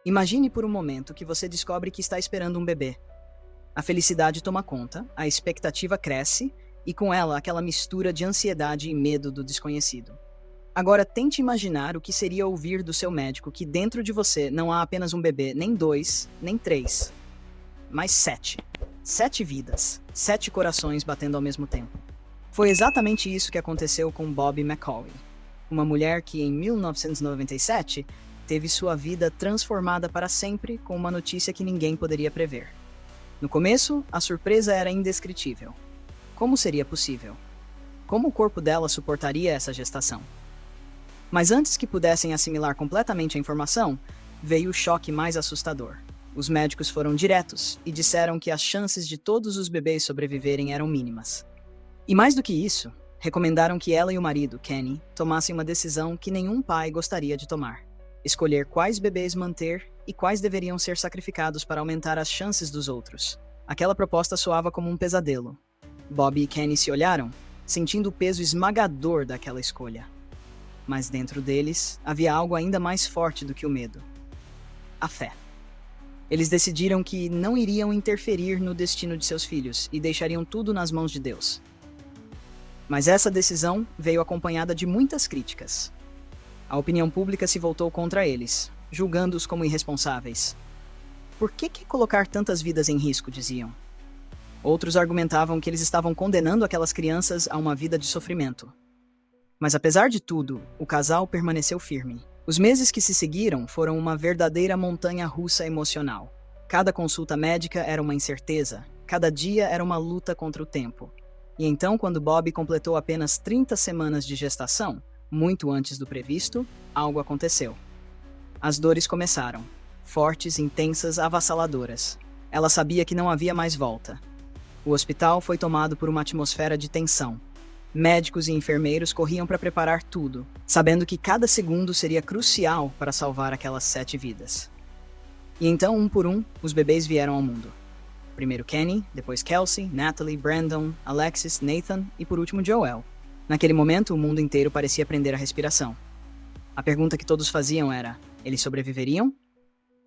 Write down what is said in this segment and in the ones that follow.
Imagine por um momento que você descobre que está esperando um bebê. A felicidade toma conta, a expectativa cresce e com ela aquela mistura de ansiedade e medo do desconhecido. Agora tente imaginar o que seria ouvir do seu médico que dentro de você não há apenas um bebê, nem dois, nem três, mas sete. 7 vidas, 7 corações batendo ao mesmo tempo. Foi exatamente isso que aconteceu com Bobby McCauley, uma mulher que em 1997 teve sua vida transformada para sempre com uma notícia que ninguém poderia prever. No começo, a surpresa era indescritível. Como seria possível? Como o corpo dela suportaria essa gestação? Mas antes que pudessem assimilar completamente a informação, veio o choque mais assustador. Os médicos foram diretos e disseram que as chances de todos os bebês sobreviverem eram mínimas. E mais do que isso, recomendaram que ela e o marido, Kenny, tomassem uma decisão que nenhum pai gostaria de tomar: escolher quais bebês manter e quais deveriam ser sacrificados para aumentar as chances dos outros. Aquela proposta soava como um pesadelo. Bobby e Kenny se olharam, sentindo o peso esmagador daquela escolha. Mas dentro deles havia algo ainda mais forte do que o medo: a fé. Eles decidiram que não iriam interferir no destino de seus filhos e deixariam tudo nas mãos de Deus. Mas essa decisão veio acompanhada de muitas críticas. A opinião pública se voltou contra eles, julgando-os como irresponsáveis. Por que colocar tantas vidas em risco, diziam. Outros argumentavam que eles estavam condenando aquelas crianças a uma vida de sofrimento. Mas apesar de tudo, o casal permaneceu firme. Os meses que se seguiram foram uma verdadeira montanha-russa emocional. Cada consulta médica era uma incerteza, cada dia era uma luta contra o tempo. E então, quando Bob completou apenas 30 semanas de gestação, muito antes do previsto, algo aconteceu. As dores começaram, fortes, intensas, avassaladoras. Ela sabia que não havia mais volta. O hospital foi tomado por uma atmosfera de tensão. Médicos e enfermeiros corriam para preparar tudo, sabendo que cada segundo seria crucial para salvar aquelas 7 vidas. E então, um por um, os bebês vieram ao mundo. Primeiro Kenny, depois Kelsey, Natalie, Brandon, Alexis, Nathan e por último Joel. Naquele momento, o mundo inteiro parecia prender a respiração. A pergunta que todos faziam era: eles sobreviveriam?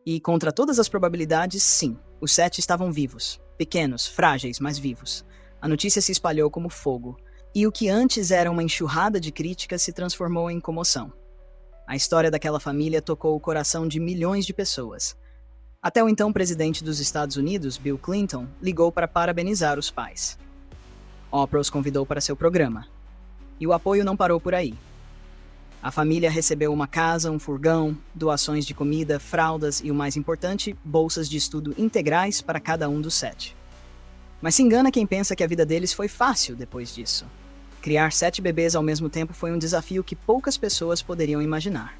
E, contra todas as probabilidades, sim, os 7 estavam vivos. Pequenos, frágeis, mas vivos. A notícia se espalhou como fogo, e o que antes era uma enxurrada de críticas se transformou em comoção. A história daquela família tocou o coração de milhões de pessoas. Até o então presidente dos Estados Unidos, Bill Clinton, ligou para parabenizar os pais. Oprah os convidou para seu programa. E o apoio não parou por aí. A família recebeu uma casa, um furgão, doações de comida, fraldas e, o mais importante, bolsas de estudo integrais para cada um dos 7. Mas se engana quem pensa que a vida deles foi fácil depois disso. Criar 7 bebês ao mesmo tempo foi um desafio que poucas pessoas poderiam imaginar.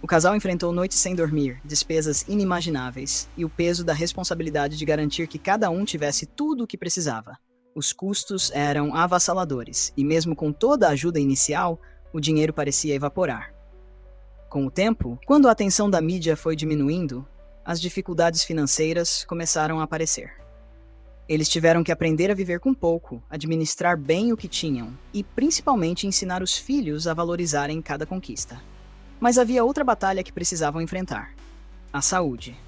O casal enfrentou noites sem dormir, despesas inimagináveis e o peso da responsabilidade de garantir que cada um tivesse tudo o que precisava. Os custos eram avassaladores e, mesmo com toda a ajuda inicial, o dinheiro parecia evaporar. Com o tempo, quando a atenção da mídia foi diminuindo, as dificuldades financeiras começaram a aparecer. Eles tiveram que aprender a viver com pouco, administrar bem o que tinham e, principalmente, ensinar os filhos a valorizarem cada conquista. Mas havia outra batalha que precisavam enfrentar: a saúde.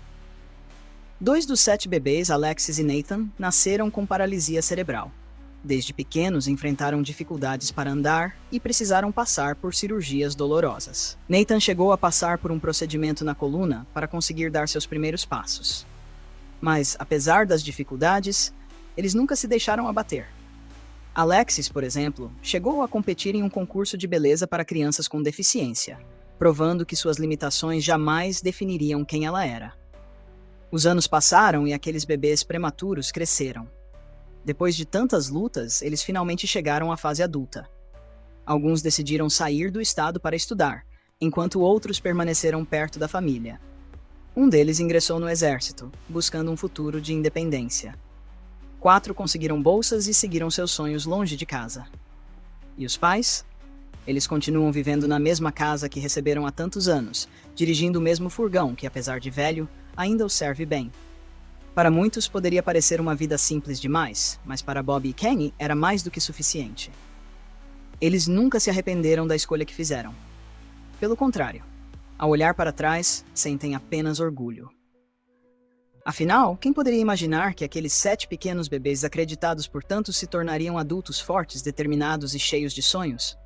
2 dos 7 bebês, Alexis e Nathan, nasceram com paralisia cerebral. Desde pequenos enfrentaram dificuldades para andar e precisaram passar por cirurgias dolorosas. Nathan chegou a passar por um procedimento na coluna para conseguir dar seus primeiros passos. Mas, apesar das dificuldades, eles nunca se deixaram abater. Alexis, por exemplo, chegou a competir em um concurso de beleza para crianças com deficiência, provando que suas limitações jamais definiriam quem ela era. Os anos passaram e aqueles bebês prematuros cresceram. Depois de tantas lutas, eles finalmente chegaram à fase adulta. Alguns decidiram sair do estado para estudar, enquanto outros permaneceram perto da família. Um deles ingressou no exército, buscando um futuro de independência. 4 conseguiram bolsas e seguiram seus sonhos longe de casa. E os pais? Eles continuam vivendo na mesma casa que receberam há tantos anos, dirigindo o mesmo furgão que, apesar de velho, ainda os serve bem. Para muitos poderia parecer uma vida simples demais, mas para Bobby e Kenny era mais do que suficiente. Eles nunca se arrependeram da escolha que fizeram. Pelo contrário, Ao olhar para trás, sentem apenas orgulho. Afinal, quem poderia imaginar que aqueles 7 pequenos bebês acreditados por tantos se tornariam adultos fortes, determinados e cheios de sonhos?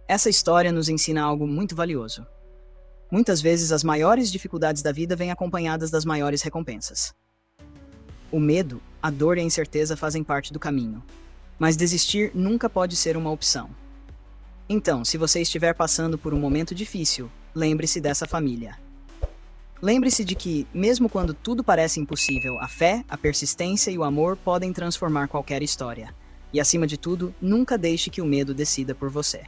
Essa história nos ensina algo muito valioso. Muitas vezes as maiores dificuldades da vida vêm acompanhadas das maiores recompensas. O medo, a dor e a incerteza fazem parte do caminho, mas desistir nunca pode ser uma opção. Então, se você estiver passando por um momento difícil, lembre-se dessa família. Lembre-se de que, mesmo quando tudo parece impossível, a fé, a persistência e o amor podem transformar qualquer história. E, acima de tudo, nunca deixe que o medo decida por você.